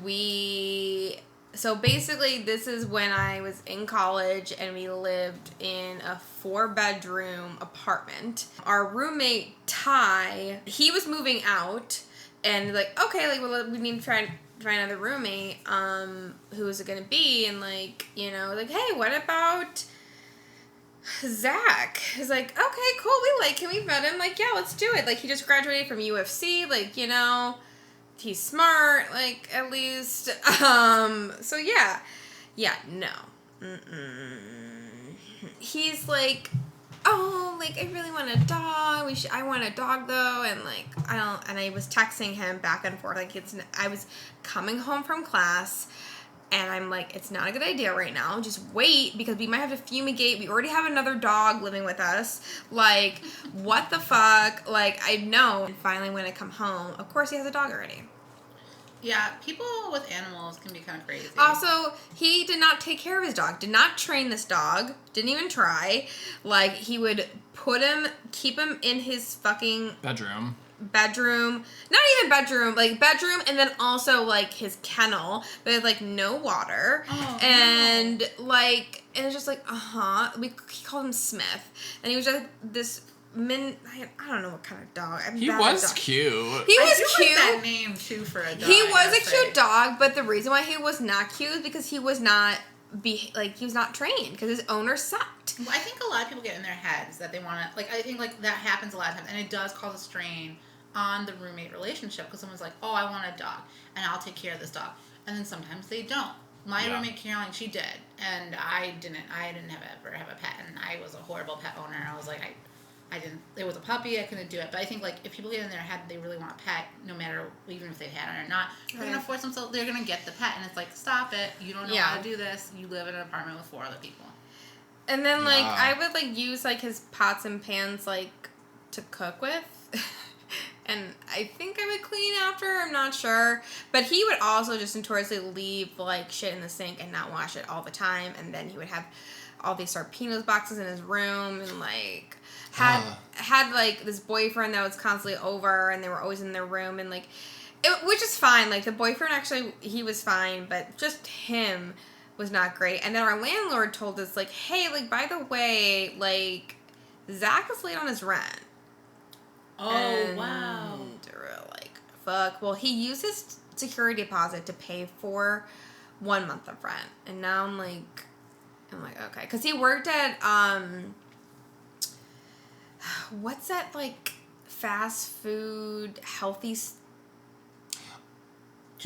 so basically this is when I was in college and we lived in a 4-bedroom apartment. Our roommate, Ty, he was moving out and okay, well, we need to try another roommate. Who is it gonna be? And hey, what about Zach? He's like, okay, cool, we like him, we met him, yeah, let's do it. He just graduated from UFC, he's smart, at least. So yeah. Yeah, no. He's oh, I really want a dog. I want a dog though, and I was texting him back and forth. I was coming home from class, and I'm it's not a good idea right now. Just wait, because we might have to fumigate. We already have another dog living with us. What the fuck? I know. And finally, when I come home, of course he has a dog already. Yeah, people with animals can be kind of crazy. Also, he did not take care of his dog. Did not train this dog. Didn't even try. He would keep him in his fucking bedroom. Not even bedroom. Bedroom, and then also his kennel with no water. Oh, and and it's just he called him Smith, and he was just this. I don't know what kind of dog. He was cute. He was I cute. like that name too for a dog. He was a cute dog, but the reason why he was not cute is because he was not he was not trained, because his owner sucked. Well, I think a lot of people get in their heads that they want to I think that happens a lot of times, and it does cause a strain on the roommate relationship because someone's like, oh, I want a dog, and I'll take care of this dog. And then sometimes they don't. My roommate Caroline, she did, and I didn't ever have a pet, and I was a horrible pet owner. I was like, I didn't. It was a puppy. I couldn't do it. But I think like if people get in their head they really want a pet, no matter even if they've had it or not, they're gonna force themselves. They're gonna get the pet, and it's like, stop it. You don't know how to do this. You live in an apartment with 4 other people. And then like I would like use like his pots and pans like to cook with. And I think I would clean after, I'm not sure. But he would also just notoriously leave, like, shit in the sink and not wash it all the time. And then he would have all these Sarpinos boxes in his room and, like, had like, this boyfriend that was constantly over and they were always in their room. And, like, which is fine. Like, the boyfriend actually, he was fine. But just him was not great. And then our landlord told us, like, hey, like, by the way, like, Zach is late on his rent. Oh, wow. We're like, fuck. Well, he used his security deposit to pay for 1 month of rent. And now I'm like, okay. Because he worked at, what's that, like, fast food, healthy...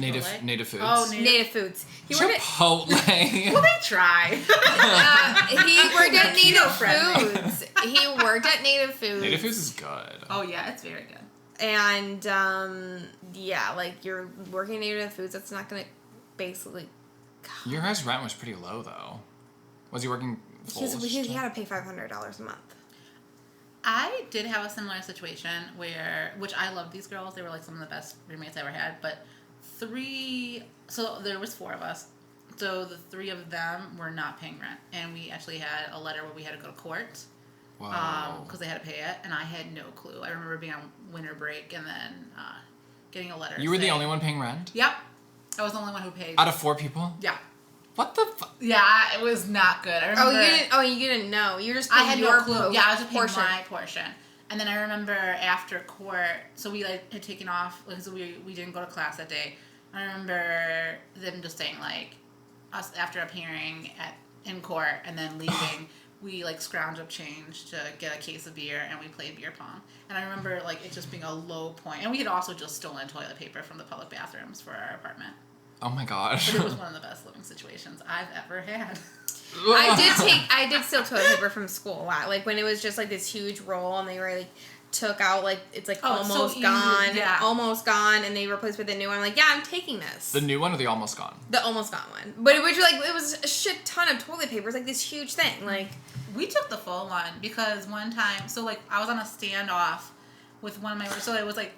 Native Foods. Oh, Native Foods. He worked at... Chipotle. Well, they try. He worked at Native Keto-friendly. Foods. He worked at Native Foods. Native Foods is good. Oh, yeah, it's very good. And, yeah, like, you're working at Native Foods, that's not going to basically... Your guys' rent was pretty low, though. Was he working full? He had to pay $500 a month. I did have a similar situation which I loved these girls. They were, like, some of the best roommates I ever had, but... So there was 4 of us. So the 3 of them were not paying rent, and we actually had a letter where we had to go to court. Wow. Because they had to pay it, and I had no clue. I remember being on winter break and then getting a letter. You were the only one paying rent? Yep, I was the only one who paid. Out of 4 people? Yeah. What the fuck? Yeah, it was not good. I remember. You didn't know. You just I had your no clue. Yeah, I was just paying portion. my portion. And then I remember after court, so we like had taken off, so we didn't go to class that day. I remember them just saying like, us after appearing in court and then leaving, we like scrounged up change to get a case of beer and we played beer pong. And I remember like it just being a low point. And we had also just stolen toilet paper from the public bathrooms for our apartment. Oh my gosh. But it was one of the best living situations I've ever had. I did steal toilet paper from school a lot. Like when it was just like this huge roll and they were like took out like it's like almost so gone, easy, yeah. almost gone, and they replaced with a new one. I'm like, yeah, I'm taking this. The new one or the almost gone? The almost gone one. But it was like it was a shit ton of toilet paper. It's like this huge thing. Like we took the full one because one time, so like I was on a standoff with one of my so it was like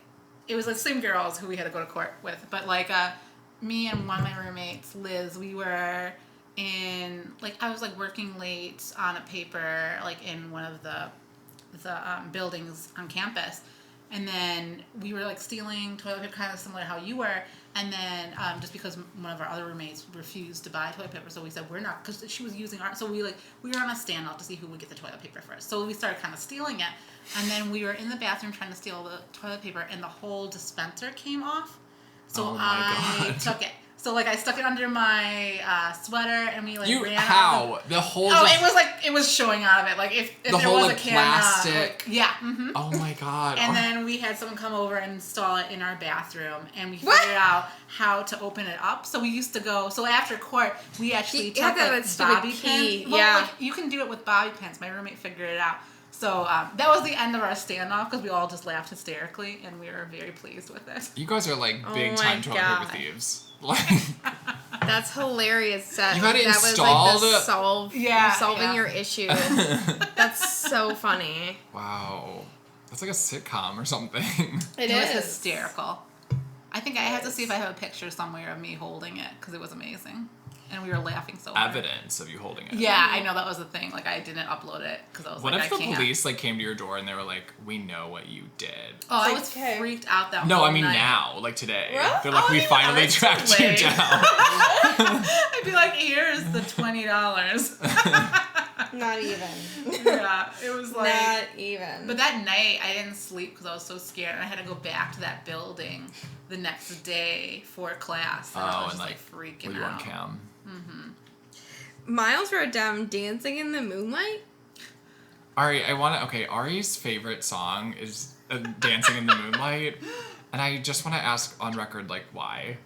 the same girls who we had to go to court with, but like me and one of my roommates, Liz, we were in like I was like working late on a paper like in one of the buildings on campus, and then we were like stealing toilet paper, kind of similar to how you were, and then just because one of our other roommates refused to buy toilet paper, so we said we're not, because she was using our, so we were on a standoff to see who would get the toilet paper first, so we started kind of stealing it, and then we were in the bathroom trying to steal the toilet paper, and the whole dispenser came off, so I took it. So, like, I stuck it under my sweater, and we, like, ran out. The whole... it was showing out of it. Like, if there whole, was like, a can... plastic... yeah. Mm-hmm. Oh, my God. And then we had someone come over and install it in our bathroom, and we figured out how to open it up. So we used to go... So after court, we actually took, like, bobby pins. Well, like, you can do it with bobby pins. My roommate figured it out. So that was the end of our standoff because we all just laughed hysterically, and we were very pleased with it. You guys are, like, big-time toilet paper thieves. Like... That's hilarious. You had it was installed. like the solving your issue. That's so funny. Wow, that's like a sitcom or something. It was hysterical. I think I have to see if I have a picture somewhere of me holding it because it was amazing, and we were laughing so hard. Evidence of you holding it. Yeah, I know that was the thing. Like I didn't upload it because I was what like, if the police like came to your door and they were like, "We know what you did." Oh, I was freaked out that. No, I mean night. now, like today. Really? They're like, we finally tracked you down. I'd be like, here's the $20. Not even. Yeah, it was like not even. But that night I didn't sleep because I was so scared, and I had to go back to that building the next day for class. And I was just like freaking out. Were you on cam? Mm-hmm. Miles wrote down "Dancing in the Moonlight." Ari, Ari's favorite song is Dancing in the Moonlight. And I just want to ask on record, like, why?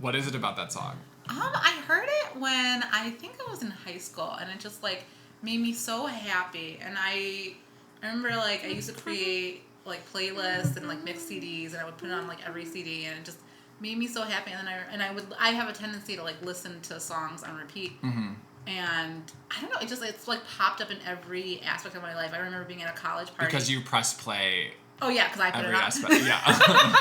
What is it about that song? I heard it when I think I was in high school, and it just like made me so happy. And I remember like I used to create like playlists and like mix CDs, and I would put it on like every CD, and it just made me so happy. And then I have a tendency to like listen to songs on repeat. Mm-hmm. And I don't know, it's like popped up in every aspect of my life. I remember being at a college party. Because you press play. Oh yeah, because I put every it on. aspect. Yeah.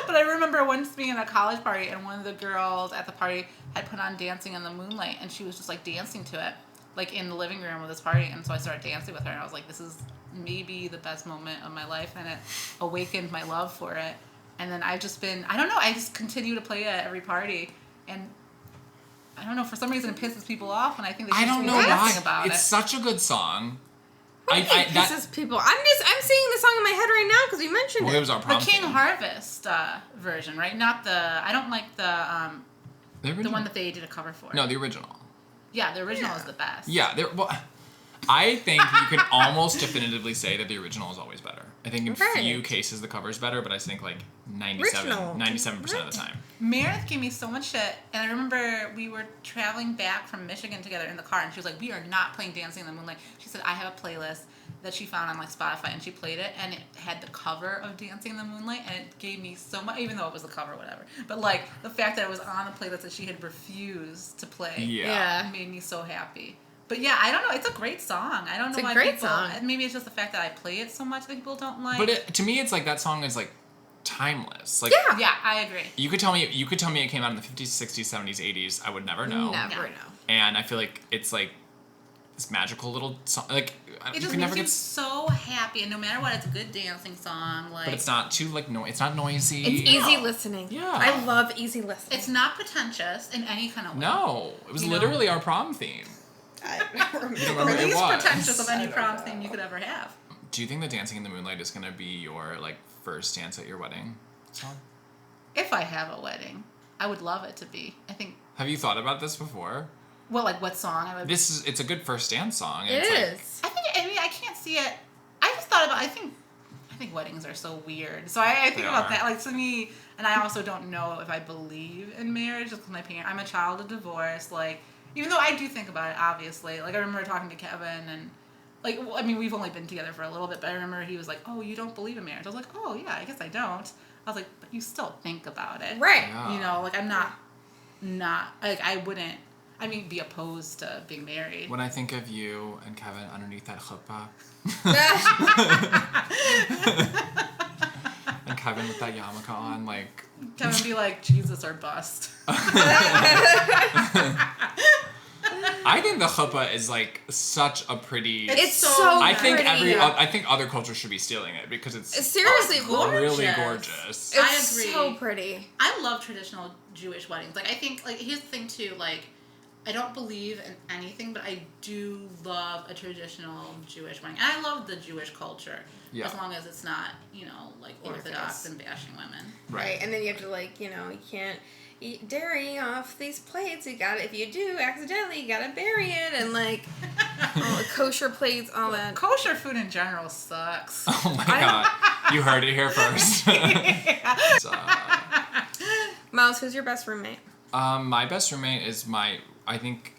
But I remember once being at a college party, and one of the girls at the party had put on Dancing in the Moonlight, and she was just like dancing to it, like in the living room of this party. And so I started dancing with her, and I was like, this is maybe the best moment of my life, and it awakened my love for it. And then I've just been, I don't know, I just continue to play it at every party, and I don't know, for some reason it pisses people off, and I think they should I don't be know why. dancing about It's it. such a good song. It pisses people. I'm singing the song in my head right now because we mentioned Well, it it. was our The prom King theme. Harvest version, right? Not the, I don't like the original. one that they did a cover for. No, the original. Yeah, the original is the best. Yeah, well, I think you can almost definitively say that the original is always better. I think in Right. few cases the cover's better, but I think like Original. 97% of the time. Meredith gave me so much shit, and I remember we were traveling back from Michigan together in the car, and she was like, we are not playing Dancing in the Moonlight. She said, I have a playlist that she found on like Spotify, and she played it, and it had the cover of Dancing in the Moonlight, and it gave me so much, even though it was the cover, whatever. But like, the fact that it was on the playlist that she had refused to play Yeah. made me so happy. But yeah, I don't know. It's a great song. I don't know It's a why great people. song. Maybe it's just the fact that I play it so much that people don't like. But to me, it's like that song is like timeless. Like Yeah. yeah, I agree. you could tell me it came out in the 50s, 60s, 70s, 80s. I would never know. Never Yeah. know. And I feel like it's like this magical little song. Like It you just can makes never you get. so happy, and no matter what, it's a good dancing song. Like, But it's not too like it's not noisy. It's easy listening. Yeah. I love easy listening. it's not pretentious in any kind of way. No, it was You know? literally our prom theme. I don't remember. You don't The remember it least was. pretentious of any I don't prom know. thing you could ever have. Do you think that Dancing in the Moonlight is gonna be your like first dance at your wedding song? If I have a wedding, I would love it to be. I think. Have you thought about this before? Well, like what song I would. It's a good first dance song. And It it's like, is. I mean, I can't see it. I just thought about. I think weddings are so weird. So I think They about are. that. Like to me, and I also don't know if I believe in marriage. Just because I'm a child of divorce. Like even though I do think about it, obviously. Like I remember talking to Kevin and. Like, well, I mean, we've only been together for a little bit, but I remember he was like, "Oh, you don't believe in marriage?" I was like, "Oh, yeah, I guess I don't." I was like, "But you still think about it, Right. Yeah. You know, like I'm not like I wouldn't. I mean, be opposed to being married." when I think of you and Kevin underneath that chuppah, and Kevin with that yarmulke on, like Kevin would be like, "Jesus or bust." I think the chuppah is like such a pretty. It's so I think pretty. I think other cultures should be stealing it because it's Seriously, gorgeous. really gorgeous. I It's agree. so pretty. I love traditional Jewish weddings. Like I think, like here's the thing too. Like I don't believe in anything, but I do love a traditional Jewish wedding, and I love the Jewish culture. Yeah. As long as it's not, like In your orthodox face. and bashing women. Right. And then you have to you can't eat dairy off these plates. If you do accidentally, you gotta bury it, and all the kosher plates, all that. Kosher food in general sucks. Oh my god, you heard it here first. So, Miles, who's your best roommate? my best roommate is I think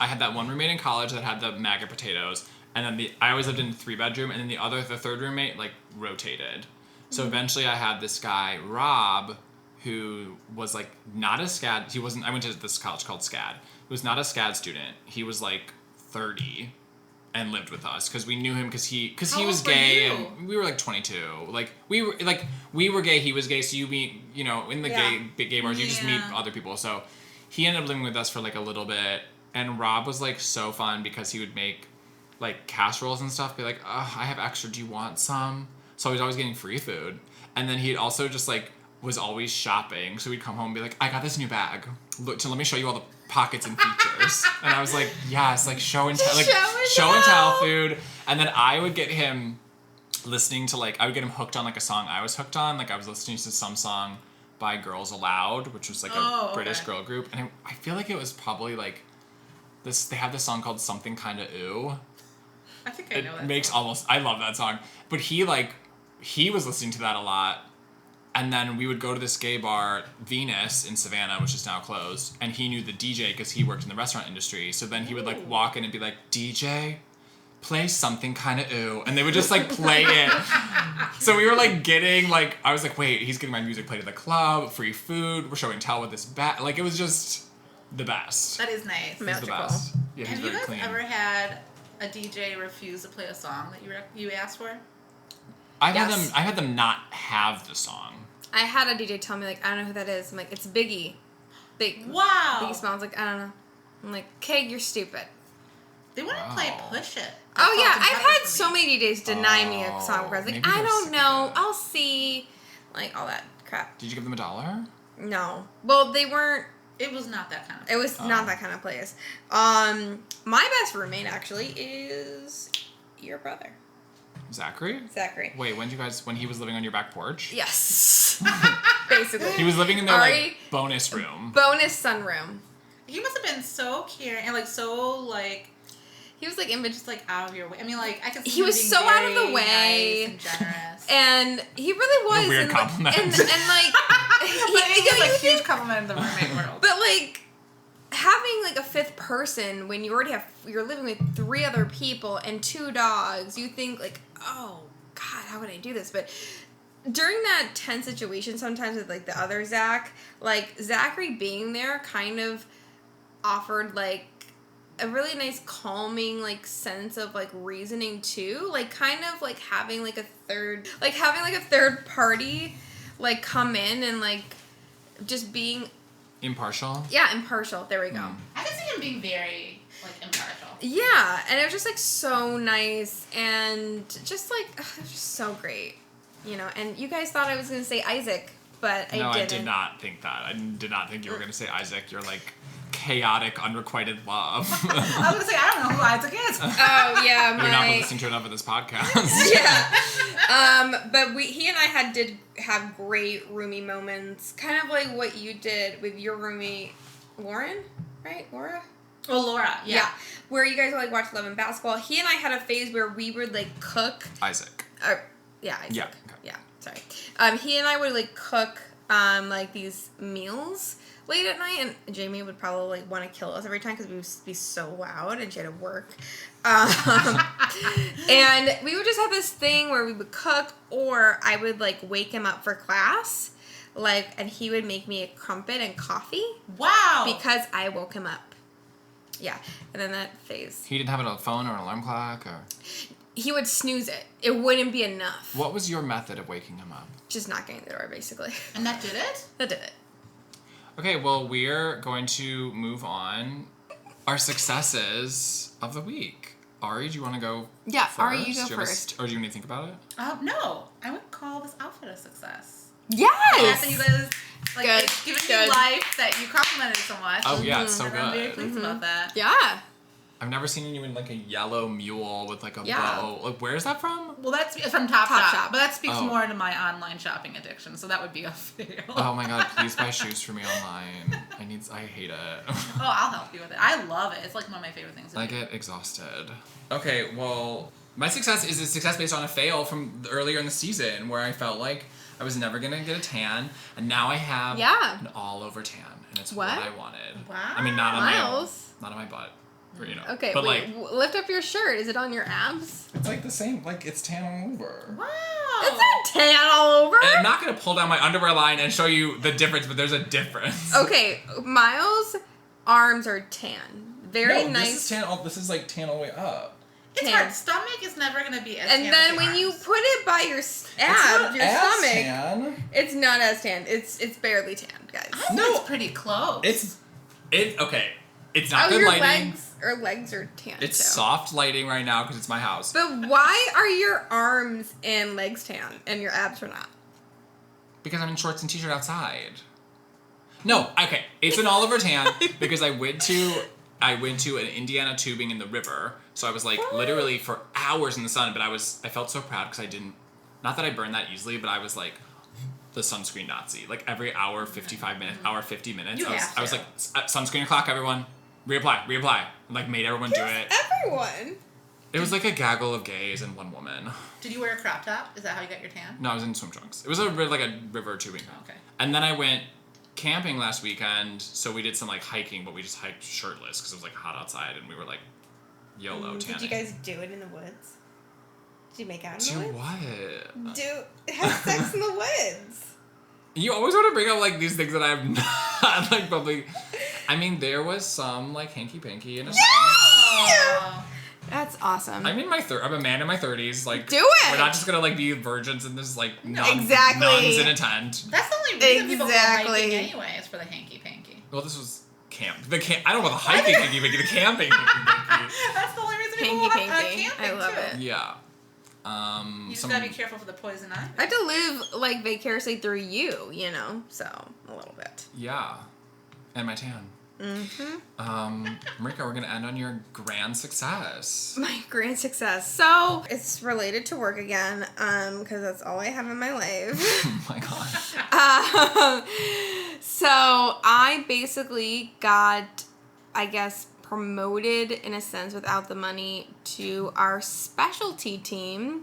I had that one roommate in college that had the maggot potatoes, and then I always lived in a 3-bedroom, and then the third roommate rotated. So eventually I had this guy, Rob, who was not a SCAD. He wasn't. I went to this college called SCAD. He was not a SCAD student. He was 30, and lived with us because we knew him because he How was old were gay, you? and we were 22. We were gay. He was gay. So you meet in the Yeah. gay bars. You just meet Yeah. other people. So he ended up living with us for a little bit, and Rob was so fun because he would make casseroles and stuff. Be like, I have extra. Do you want some? So he was always getting free food, and then he'd also just was always shopping. So we'd come home and be like, I got this new bag. Let me show you all the pockets and features. And I was like, yes, show and tell, show and tell food. And then I would get him listening to I would get him hooked on a song I was hooked on. I was listening to some song by Girls Aloud, which was a British girl group, and I feel like it was probably this. They have this song called Something Kinda Ooh. I think I know It that. makes I love that song. But he he was listening to that a lot. And then we would go to this gay bar, Venus, in Savannah, which is now closed. And he knew the DJ because he worked in the restaurant industry. So then he would, like, walk in and be like, DJ, play something kind of ooh. And they would just, like, play it. So we were, like, getting, like, I was like, wait, he's getting my music played at the club, free food, we're showing tell with this bat. Like, it was just the best. That is nice. It was the best. Yeah, he's Have you very guys clean. ever had a DJ refuse to play a song that you asked for? I've Yes. had them not have the song. I had a DJ tell me, like, I don't know who that is. I'm like, it's Biggie. Wow. Biggie Smalls. Like, I don't know. I'm like, okay, you're stupid. They wouldn't Wow. play Push It. Oh, yeah. Salt and I've Pepper had for so me. many DJs deny me a song where I was like, maybe I they're don't sick know. of it. I'll see. Like, all that crap. Did you give them $1? No. Well, they weren't. It was not that kind of. It was not that kind of place. My best roommate, actually, is your brother, Zachary? Zachary. Wait, when he was living on your back porch? Yes. Basically. He was living in their, Ari- like, bonus room. Bonus sunroom. He must have been so caring and like so like He was like in just like out of your way. I mean, like I could see He him was being so out of the very way. nice and generous. And he really was. A weird and, compliment. And like, But it was you a huge think- compliment in the roommate world. But like having like a fifth person when you already you're living with 3 other people and 2 dogs, you think like, oh God, how would I do this? But during that tense situation, sometimes with like the other Zach, like Zachary being there kind of offered like a really nice calming like sense of like reasoning too, like kind of like having like a third party like come in and like just being Impartial? impartial. There we go. I could see him being very like impartial. Yeah, and it was just like so nice and just like it was just so great, you know. And you guys thought I was gonna say Isaac, but No, I didn't. I did not think that. I did not think you were going to say Isaac. You're like chaotic, unrequited love. I was gonna say I don't know who Isaac is. Oh yeah, You're not my listening to enough of this podcast. yeah. But he and I did have great roomie moments, kind of like what you did with your roomie, Lauren, right? Laura. Well, Laura, yeah. Where you guys would like watch Love and Basketball. He and I had a phase where we would like cook. Isaac. Isaac. Yeah, okay. Yeah. Sorry. He and I would like cook like these meals late at night, and Jamie would probably like want to kill us every time because we would be so loud and she had to work. And we would just have this thing where we would cook, or I would like wake him up for class, like, and he would make me a crumpet and coffee Wow. because I woke him up. Yeah, and then that phase. He didn't have a phone or an alarm clock? Or He would snooze it. It wouldn't be enough. what was your method of waking him up? Just knocking at the door, basically. And that did it? That did it. Okay, well, we're going to move on. Our successes of the week. Ari, do you want to go Yeah, first? Ari, you go Do have a first. or do you need to think about it? No. I would call this outfit a success. Yes! That you guys like Good, it's given good. me life that you complimented so much. Oh, yeah, it's so And I'm very good. pleased about that. Yeah. I've never seen you in, like, a yellow mule with, like, a Yeah. bow. Like, where is that from? Well, that's from Top Top Shop, Shop. but that speaks Oh. more to my online shopping addiction, so that would be a fail. Oh, my God, please buy shoes for me online. I hate it. Oh, I'll help you with it. I love it. It's like one of my favorite things to I do. get exhausted. Okay, well, my success is a success based on a fail from earlier in the season where I felt like I was never gonna get a tan, and now I have an all-over tan, and it's what I wanted. Wow. I mean, not on Miles. not on my butt, or, you know. Okay, but wait, like lift up your shirt. Is it on your abs? it's like the same, like it's tan all over. Wow. It's not tan all over. And I'm not gonna pull down my underwear line and show you the difference, but there's a difference. Okay, Miles' arms are tan. Very no, nice. This is tan. This is like tan all the way up. It's tan. hard. Stomach is never going to be as And tan then as when the you arms. put it by your It's abs, not your as stomach, tan. it's not as tan. It's barely tan, guys. I think No. it's pretty close. It's okay. It's not Oh, good your lighting. legs are tan. It's too. soft lighting right now because it's my house. But why are your arms and legs tan and your abs are not? Because I'm in shorts and t-shirt outside. No, okay. It's an Oliver tan because I went to an Indiana tubing in the river. So I was like literally for hours in the sun, but I felt so proud because I didn't, not that I burned that easily, but I was like the sunscreen Nazi. Like every hour, 55 minutes, hour 50 minutes. You I was, have I was to. like, sunscreen o'clock, everyone. Reapply. And like made everyone do it. Everyone. It was like a gaggle of gays and one woman. Did you wear a crop top? Is that how you got your tan? No, I was in swim trunks. It was like a river tubing. Oh, okay. And then I went camping last weekend, so we did some like hiking, but we just hiked shirtless because it was like hot outside, and we were like YOLO tanning. Did you guys do it in the woods? Did you make out in Do the woods? what? Have sex in the woods. You always want to bring up like these things that I've not like public. I mean, there was some like hanky panky in a sense. Oh. That's awesome. I'm a man in my 30s. Like, do it. We're not just gonna like be virgins in this like Exactly. nuns in a tent. That's the only reason people go Exactly. hiking anyway, is for the hanky panky. Well, this was camp. I don't know about the hiking hanky panky, the camping hanky panky. That's the only reason people Hanky go panky. camping, I love too. it. Yeah. You just gotta be careful for the poison ivy. I have to live like vicariously through you, so a little bit. Yeah. And my tan. Marika, we're gonna end on your grand success. My grand success. So it's related to work again, because that's all I have in my life. Oh my god. So I basically got, I guess, promoted in a sense without the money to our specialty team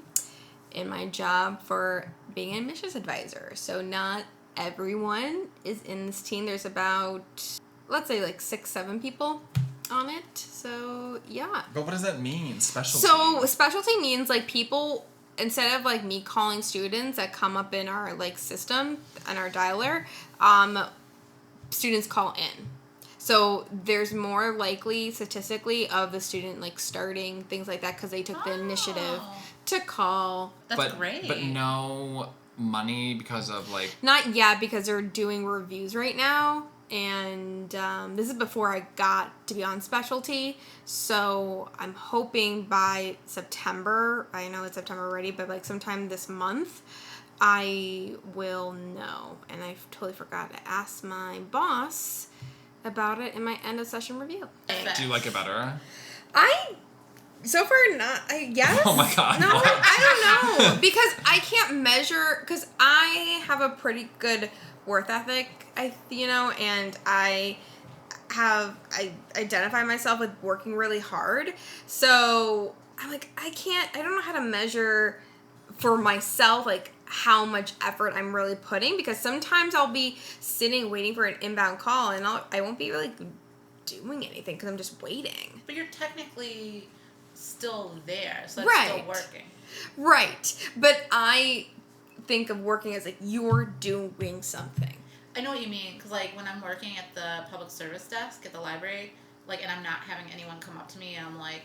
in my job for being an admissions advisor. So not everyone is in this team. There's about, let's say, like 6-7 people on it. So yeah. But what does that mean? Specialty? So specialty means like people, instead of like me calling students that come up in our like system and our dialer, students call in. So there's more likely statistically of the student like starting things like that because they took the initiative to call. That's great. But no money because of like... Not yet, because they're doing reviews right now. And this is before I got to be on specialty. So I'm hoping by September, I know it's September already, but like sometime this month, I will know. And I totally forgot to ask my boss about it in my end of session review. Do you like it better? So far, not. Yes. Oh my god. No, What? I don't know. Because I can't measure, because I have a pretty good work ethic, and I identify myself with working really hard. So I'm like, I don't know how to measure for myself, like, how much effort I'm really putting, because sometimes I'll be sitting waiting for an inbound call and I won't be really doing anything because I'm just waiting. But you're technically still there, so it's Right. still working. Right. But I think of working as like you're doing something. I know what you mean, because like when I'm working at the public service desk at the library, like, and I'm not having anyone come up to me and I'm like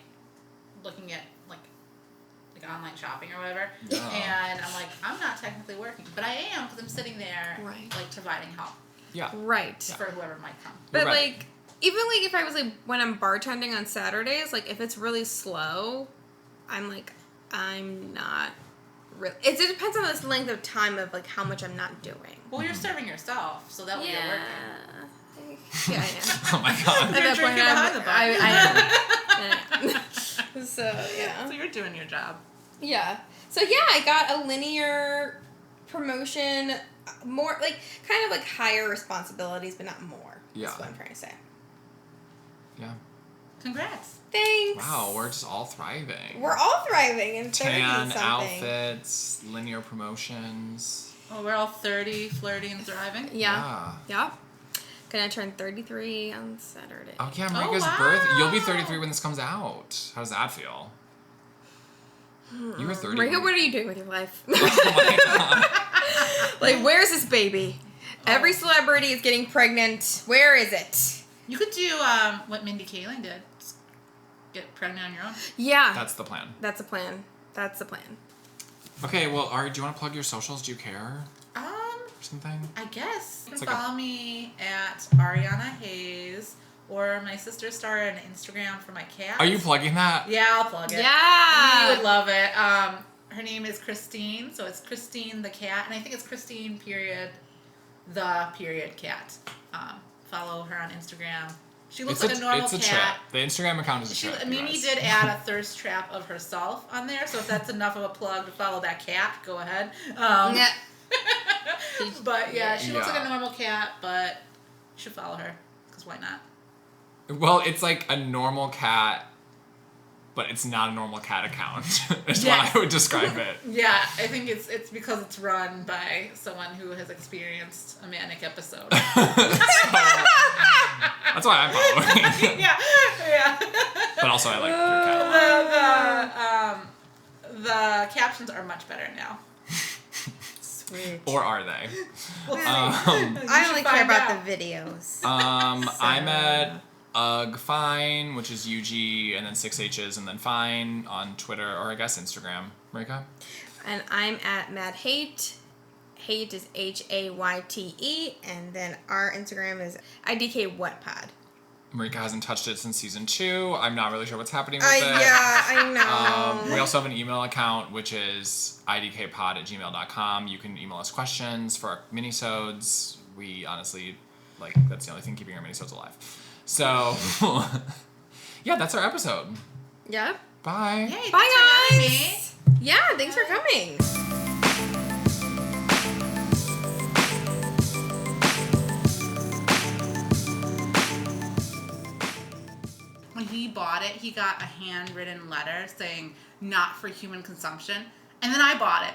looking at like online shopping or whatever, and I'm like, I'm not technically working, but I am, because I'm sitting there, Right. like, providing help Yeah. Right. for whoever might come. But Right. like, even like if I was like when I'm bartending on Saturdays, like if it's really slow, I'm like, I'm not really. It depends on this length of time of like how much I'm not doing. Well, you're serving yourself, so that way you're working. Yeah, I am. Oh my god. You're At that drinking point, behind the bar. I am. So yeah. So you're doing your job. Yeah. So yeah, I got a linear promotion, more like kind of like higher responsibilities, but not more. Yeah. That's what I'm trying to say. Yeah. Congrats. Thanks. Wow, we're just all thriving. We're all thriving in 30 Tan something. outfits, linear promotions. Oh, we're all 30, flirty, and thriving. Yeah. Yeah. Gonna turn 33 on Saturday. Oh yeah, Marika's wow. birth. You'll be 33 when this comes out. How does that feel? You were 30. Marika, what are you doing with your life? Oh my god. Like, where's this baby? Every celebrity is getting pregnant. Where is it? You could do what Mindy Kaling did. Just get pregnant on your own. Yeah. That's the plan. That's a plan. That's the plan. Okay, well, Ari, do you want to plug your socials? Do you care? Um, Or something? I guess. You It's can like a- follow me at Ariana Hayes, or my sister started an Instagram for my cat. Are you plugging that? Yeah, I'll plug it. Yeah. You would love it. Her name is Christine, so it's Christine the cat, and I think it's Christine the cat. Follow her on Instagram. She looks like a normal it's a cat. trap. The Instagram account is a trap. you Mimi guys. did add a thirst trap of herself on there, so if that's enough of a plug to follow that cat, go ahead. Yeah. But yeah, she looks Yeah. like a normal cat, but you should follow her, because why not? Well, it's like a normal cat but it's not a normal cat account. Is Yes. what I would describe it. Yeah, I think it's because it's run by someone who has experienced a manic episode. So, that's why I'm following. yeah. But also I like your cat. The captions are much better now. Sweet. Or are they? We'll see. I only care about the videos. I'm at Fine, which is UG, and then 6 H's, and then Fine on Twitter, or I guess Instagram. Marika? And I'm at Mad Hate. Hate is HAYTE, and then our Instagram is IDK What Pod. Marika hasn't touched it since season 2. I'm not really sure what's happening with it. Yeah, I know. We also have an email account, which is idkpod@gmail.com. You can email us questions for our minisodes. We honestly, that's the only thing keeping our minisodes alive. So, yeah, that's our episode. Yep. Bye. Hey, Bye, thanks for having guys. me. Yeah, thanks for coming. When he bought it, he got a handwritten letter saying, not for human consumption. And then I bought it.